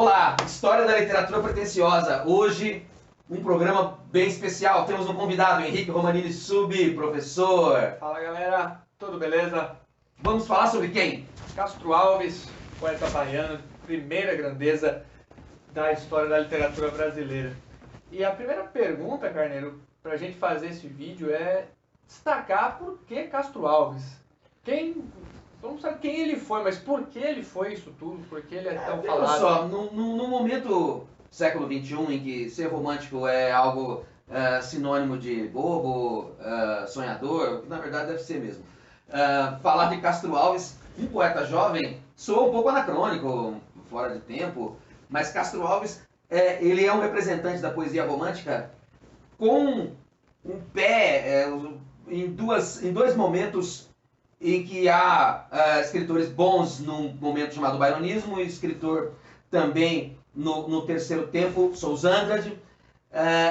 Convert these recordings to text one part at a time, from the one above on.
Olá, História da Literatura Pretensiosa. Hoje, um programa bem especial. Temos um convidado, Henrique Romanini Subi, professor. Fala galera, tudo beleza? Vamos falar sobre quem? Castro Alves, poeta baiano, primeira grandeza da história da literatura brasileira. E a primeira pergunta, Carneiro, para a gente fazer esse vídeo é destacar por que Castro Alves. Vamos saber quem ele foi, mas por que ele foi isso tudo? Por que ele é tão Olha falado? só, no momento século XXI em que ser romântico é algo sinônimo de bobo, sonhador, que na verdade deve ser mesmo. Falar de Castro Alves, um poeta jovem, soa um pouco anacrônico, fora de tempo, mas Castro Alves, ele é um representante da poesia romântica com um pé em dois momentos em que há escritores bons num momento chamado baironismo e escritor também no terceiro tempo, Sousa Andrade,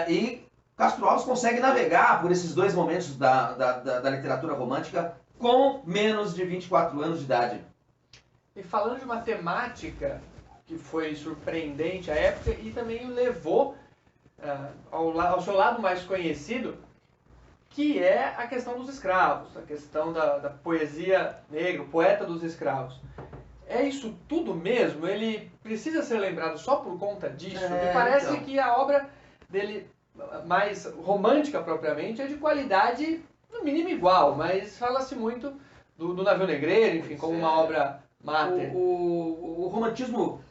e Castro Alves consegue navegar por esses dois momentos da literatura romântica com menos de 24 anos de idade. E falando de uma temática que foi surpreendente à época e também o levou ao seu lado mais conhecido, que é a questão dos escravos, a questão da poesia negra, o poeta dos escravos. É isso tudo mesmo? Ele precisa ser lembrado só por conta disso? Me parece então. que a obra dele, mais romântica propriamente, é de qualidade no mínimo igual, mas fala-se muito do Navio Negreiro, enfim, como uma obra máter. O romantismo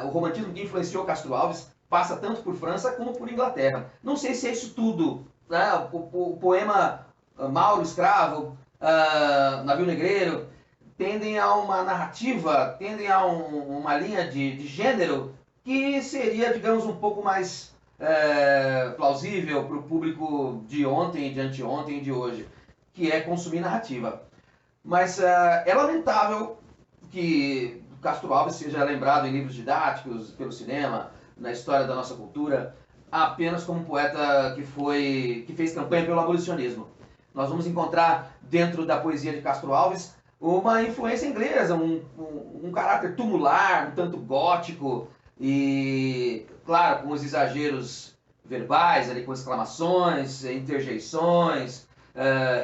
o romantismo que influenciou Castro Alves passa tanto por França como por Inglaterra. Não sei se é isso tudo. Né? O poema Mauro Escravo, Navio Negreiro, tendem a uma narrativa, tendem a uma linha de gênero que seria, digamos, um pouco mais plausível para o público de ontem, de anteontem e de hoje, que é consumir narrativa. Mas é lamentável que Castro Alves seja lembrado em livros didáticos, pelo cinema, na história da nossa cultura, apenas como um poeta que fez campanha pelo abolicionismo. Nós vamos encontrar dentro da poesia de Castro Alves uma influência inglesa, um caráter tumular, um tanto gótico e, claro, com os exageros verbais, ali, com exclamações, interjeições,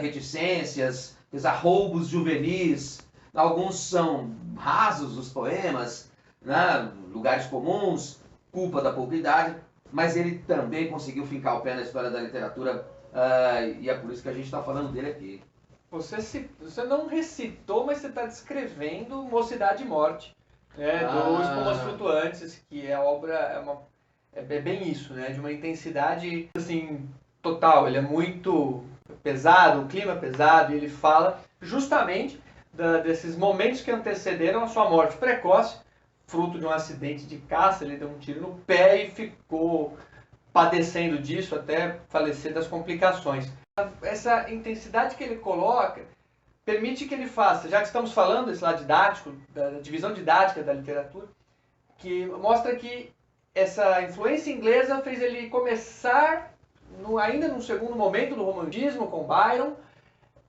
reticências, arroubos juvenis. Alguns são rasos os poemas, né? Lugares comuns, culpa da pouca idade, mas ele também conseguiu fincar o pé na história da literatura e é por isso que a gente está falando dele aqui. Você não recitou, mas você está descrevendo Mocidade e Morte, né, do Espumas Flutuantes, que a obra é bem isso, né, de uma intensidade assim, total. Ele é muito pesado, o clima é pesado, e ele fala justamente desses momentos que antecederam a sua morte precoce, fruto de um acidente de caça. Ele deu um tiro no pé e ficou padecendo disso até falecer das complicações. Essa intensidade que ele coloca permite que ele faça, já que estamos falando desse lado didático, da divisão didática da literatura, que mostra que essa influência inglesa fez ele começar, ainda no segundo momento do romantismo, com Byron,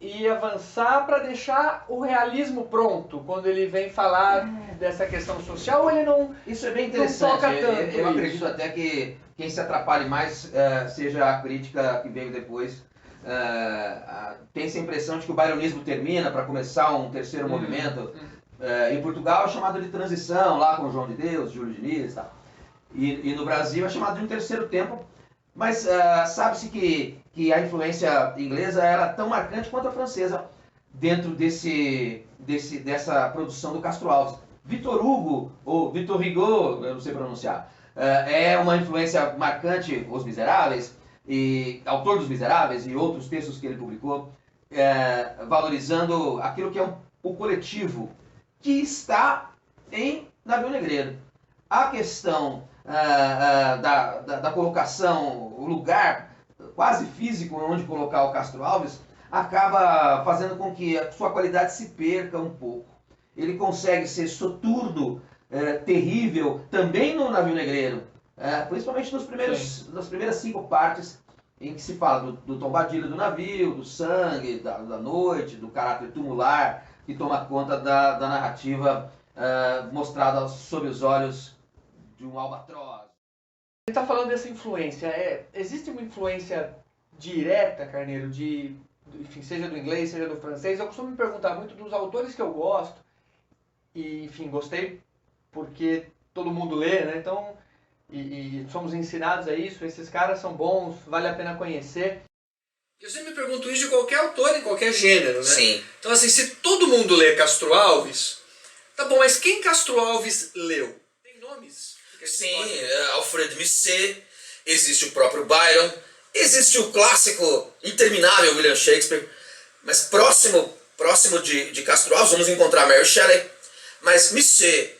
e avançar para deixar o realismo pronto, quando ele vem falar dessa questão social, ou ele não. Isso é bem interessante. Toca tanto eu acredito até que quem se atrapalhe mais seja a crítica que veio depois. Tem essa impressão de que o baironismo termina para começar um terceiro movimento. Em Portugal é chamado de transição, lá com o João de Deus, Júlio Diniz e tal. E no Brasil é chamado de um terceiro tempo. Mas sabe-se que a influência inglesa era tão marcante quanto a francesa dentro dessa produção do Castro Alves. Victor Hugo, ou Victor Hugo, eu não sei pronunciar, é uma influência marcante, Os Miseráveis, e autor dos Miseráveis e outros textos que ele publicou, valorizando aquilo que é o coletivo, que está em Navio Negreiro. A questão da colocação, o lugar quase físico onde colocar o Castro Alves, acaba fazendo com que a sua qualidade se perca um pouco. Ele consegue ser soturno, terrível, também no Navio Negreiro, principalmente nas primeiras 5 partes, em que se fala do tombadilho do navio, do sangue, da noite, do caráter tumular, que toma conta da narrativa mostrada sob os olhos de um albatroz. Você está falando dessa influência. Existe uma influência direta, Carneiro, enfim, seja do inglês, seja do francês? Eu costumo me perguntar muito dos autores que eu gosto, e, enfim, gostei porque todo mundo lê, né? Então, e somos ensinados a isso, esses caras são bons, vale a pena conhecer. Eu sempre me pergunto isso de qualquer autor, em qualquer gênero, né? Sim. Então, assim, se todo mundo lê Castro Alves, tá bom, mas quem Castro Alves leu? Tem nomes? Sim, Alfred Musset, existe o próprio Byron, existe o clássico interminável William Shakespeare, mas próximo de Castro Alves vamos encontrar Mary Shelley, mas Musset,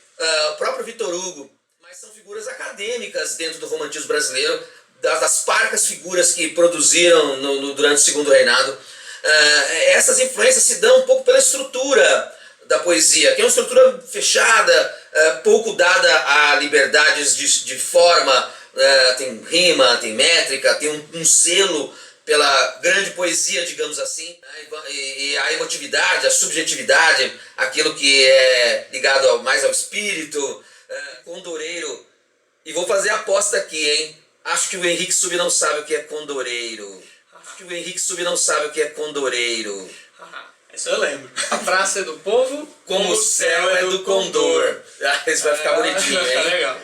o próprio Victor Hugo, mas são figuras acadêmicas dentro do romantismo brasileiro, das parcas figuras que produziram durante o Segundo Reinado. Essas influências se dão um pouco pela estrutura da poesia, que é uma estrutura fechada, pouco dada a liberdades de forma, tem rima, tem métrica, tem um zelo pela grande poesia, digamos assim, e a emotividade, a subjetividade, aquilo que é ligado mais ao espírito, condoreiro. E vou fazer a aposta aqui, hein? Acho que o Henrique Sub não sabe o que é condoreiro. Isso eu lembro. A praça é do povo, como o céu é do condor. Isso vai ficar bonitinho, hein? Legal.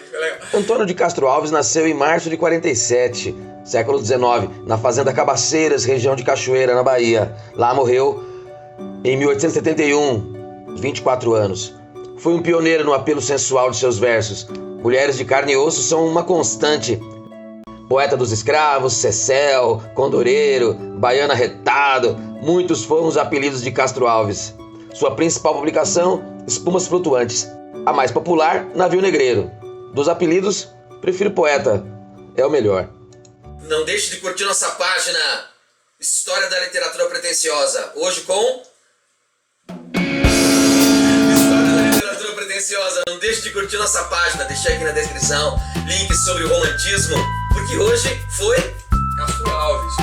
Antônio de Castro Alves nasceu em março de 47, século XIX, na fazenda Cabaceiras, região de Cachoeira, na Bahia. Lá morreu em 1871, 24 anos. Foi um pioneiro no apelo sensual de seus versos. Mulheres de carne e osso são uma constante. Poeta dos escravos, Cecel, Condoreiro, Baiano Arretado, muitos foram os apelidos de Castro Alves. Sua principal publicação, Espumas Flutuantes. A mais popular, Navio Negreiro. Dos apelidos, prefiro Poeta, é o melhor. Não deixe de curtir nossa página História da Literatura Pretensiosa. Hoje com... História da Literatura Pretensiosa. Não deixe de curtir nossa página, deixei aqui na descrição links sobre o romantismo, porque hoje foi Castro Alves.